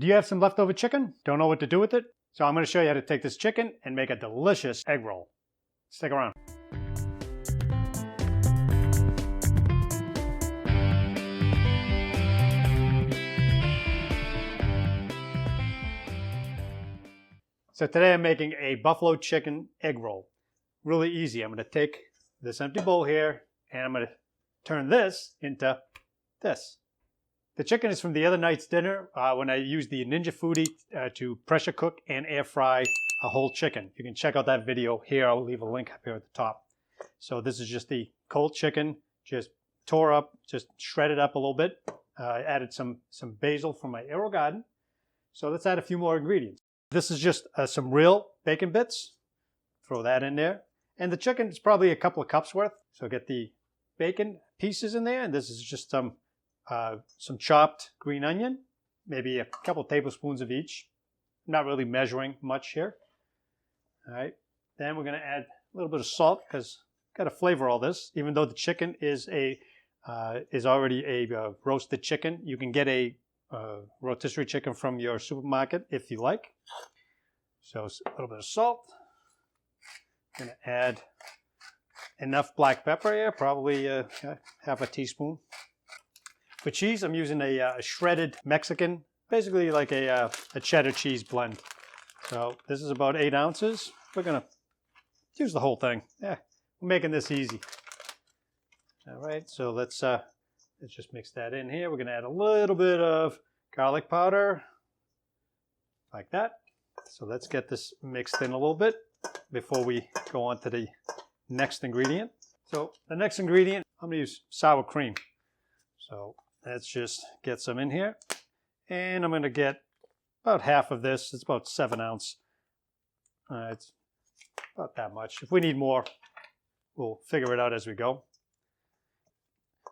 Do you have some leftover chicken? Don't know what to do with it? So I'm going to show you how to take this chicken and make a delicious egg roll. Stick around. So today I'm making a buffalo chicken egg roll. Really easy. I'm going to take this empty bowl here and I'm going to turn this into this. The chicken is from the other night's dinner when I used the Ninja Foodie to pressure cook and air fry a whole chicken. You can check out that video here. I'll leave a link up here at the top. So this is just the cold chicken, just tore up, just shredded up a little bit. I added some basil from my Aero garden. So let's add a few more ingredients. This is just some real bacon bits. Throw that in there. And the chicken is probably a couple of cups worth. So get the bacon pieces in there. And this is just some chopped green onion, maybe a couple tablespoons of each. I'm not really measuring much here. All right. Then we're going to add a little bit of salt because got to flavor all this. Even though the chicken is already a roasted chicken, you can get a rotisserie chicken from your supermarket if you like. So a little bit of salt. Going to add enough black pepper here, probably half a teaspoon. For cheese, I'm using a shredded Mexican, basically like a cheddar cheese blend. So this is about 8 ounces. We're going to use the whole thing. Yeah, we're making this easy. All right, so let's just mix that in here. We're going to add a little bit of garlic powder, like that. So let's get this mixed in a little bit before we go on to the next ingredient. So the next ingredient, I'm going to use sour cream. So let's just get some in here. And I'm going to get about half of this. It's about 7 ounce. It's about that much. If we need more, we'll figure it out as we go.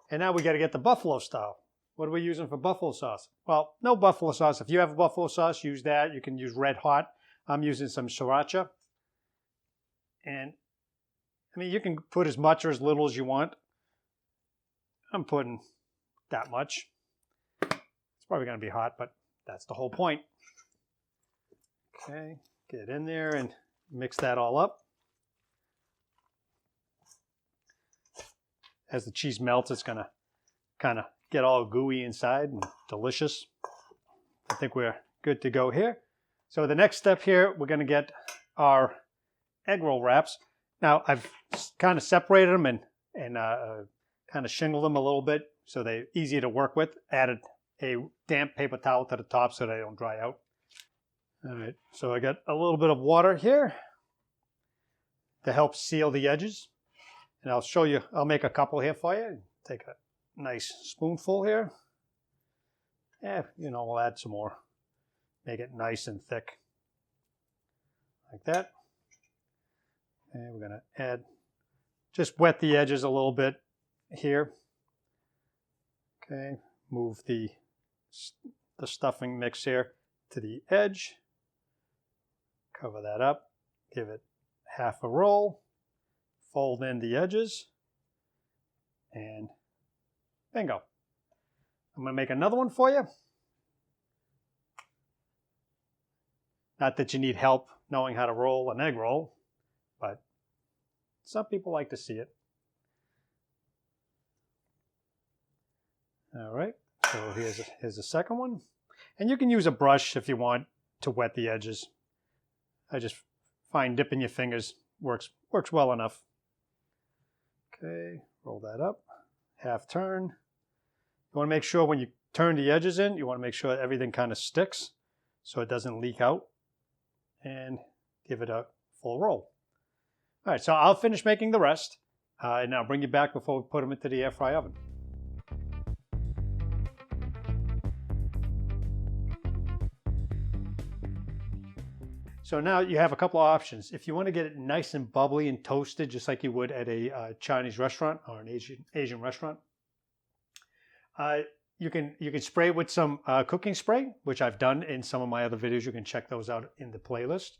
And now we got to get the buffalo style. What are we using for buffalo sauce? Well, no buffalo sauce. If you have a buffalo sauce, use that. You can use red hot. I'm using some sriracha. And I mean, you can put as much or as little as you want. I'm putting that much. It's probably going to be hot, but that's the whole point. Okay, get in there and mix that all up. As the cheese melts, it's going to kind of get all gooey inside and delicious. I think we're good to go here. So the next step here, we're going to get our egg roll wraps. Now I've kind of separated them and kind of shingled them a little bit so they're easier to work with. Added a damp paper towel to the top so they don't dry out. All right, so I got a little bit of water here to help seal the edges. And I'll show you, I'll make a couple here for you. Take a nice spoonful here. Yeah, you know, we'll add some more. Make it nice and thick. Like that. And we're going to add, just wet the edges a little bit here. Okay, move the stuffing mix here to the edge. Cover that up. Give it half a roll. Fold in the edges. And bingo. I'm going to make another one for you. Not that you need help knowing how to roll an egg roll, but some people like to see it. All right, so here's a second one. And you can use a brush if you want to wet the edges. I just find dipping your fingers works well enough. Okay, roll that up, half turn. You want to make sure when you turn the edges in, you want to make sure everything kind of sticks so it doesn't leak out. And give it a full roll. All right, so I'll finish making the rest, and I'll bring you back before we put them into the air fry oven. So now you have a couple of options. If you want to get it nice and bubbly and toasted, just like you would at a Chinese restaurant or an Asian restaurant, you can spray it with some cooking spray, which I've done in some of my other videos. You can check those out in the playlist.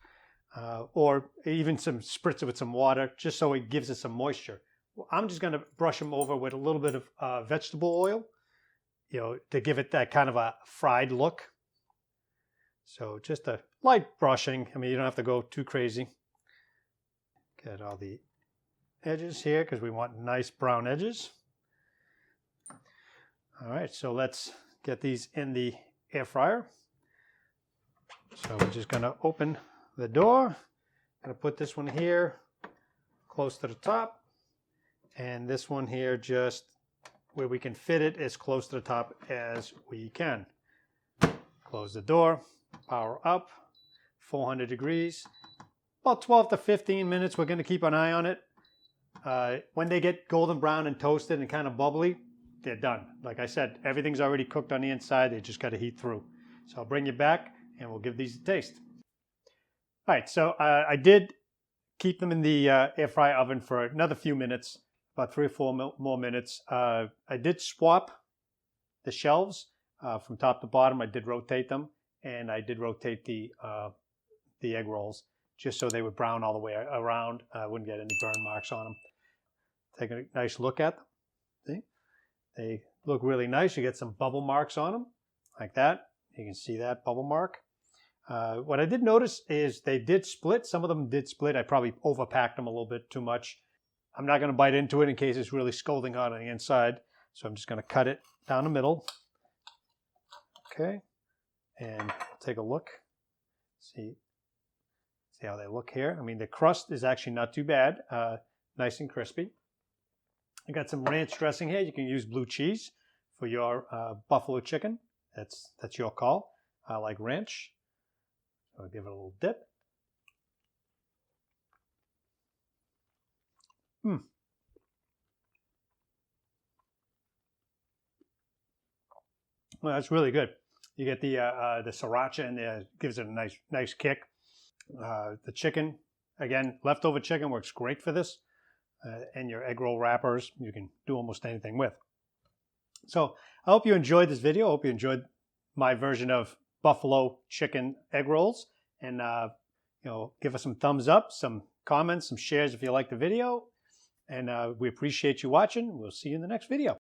Or even spritz it with some water, just so it gives it some moisture. Well, I'm just going to brush them over with a little bit of vegetable oil, to give it that kind of a fried look. So just a light brushing. I mean, you don't have to go too crazy. Get all the edges here because we want nice brown edges. All right, so let's get these in the air fryer. So we're just going to open the door. I'm going to put this one here close to the top, and this one here just where we can fit it as close to the top as we can. Close the door, power up, 400 degrees, about 12 to 15 minutes. We're going to keep an eye on it. When they get golden brown and toasted and kind of bubbly, they're done. Like I said, everything's already cooked on the inside. They just got to heat through. So I'll bring you back and we'll give these a taste. All right, so I did keep them in the air fryer oven for another few minutes, about 3 or 4 more minutes. I did swap the shelves from top to bottom. I did rotate them, and I did rotate the egg rolls just so they would brown all the way around. I wouldn't get any burn marks on them. Take a nice look at them. See? They look really nice. You get some bubble marks on them like that. You can see that bubble mark. What I did notice is they did split. Some of them did split. I probably overpacked them a little bit too much. I'm not going to bite into it in case it's really scalding hot on the inside. So I'm just going to cut it down the middle. Okay. And take a look. See how they look here. I mean, the crust is actually not too bad. Nice and crispy. I got some ranch dressing here. You can use blue cheese for your buffalo chicken. That's your call. I like ranch. So I'll give it a little dip. Well, that's really good. You get the sriracha in there. It gives it a nice kick. The chicken, again, leftover chicken works great for this. And your egg roll wrappers, you can do almost anything with. So I hope you enjoyed this video. I hope you enjoyed my version of buffalo chicken egg rolls. And give us some thumbs up, some comments, some shares if you like the video. And we appreciate you watching. We'll see you in the next video.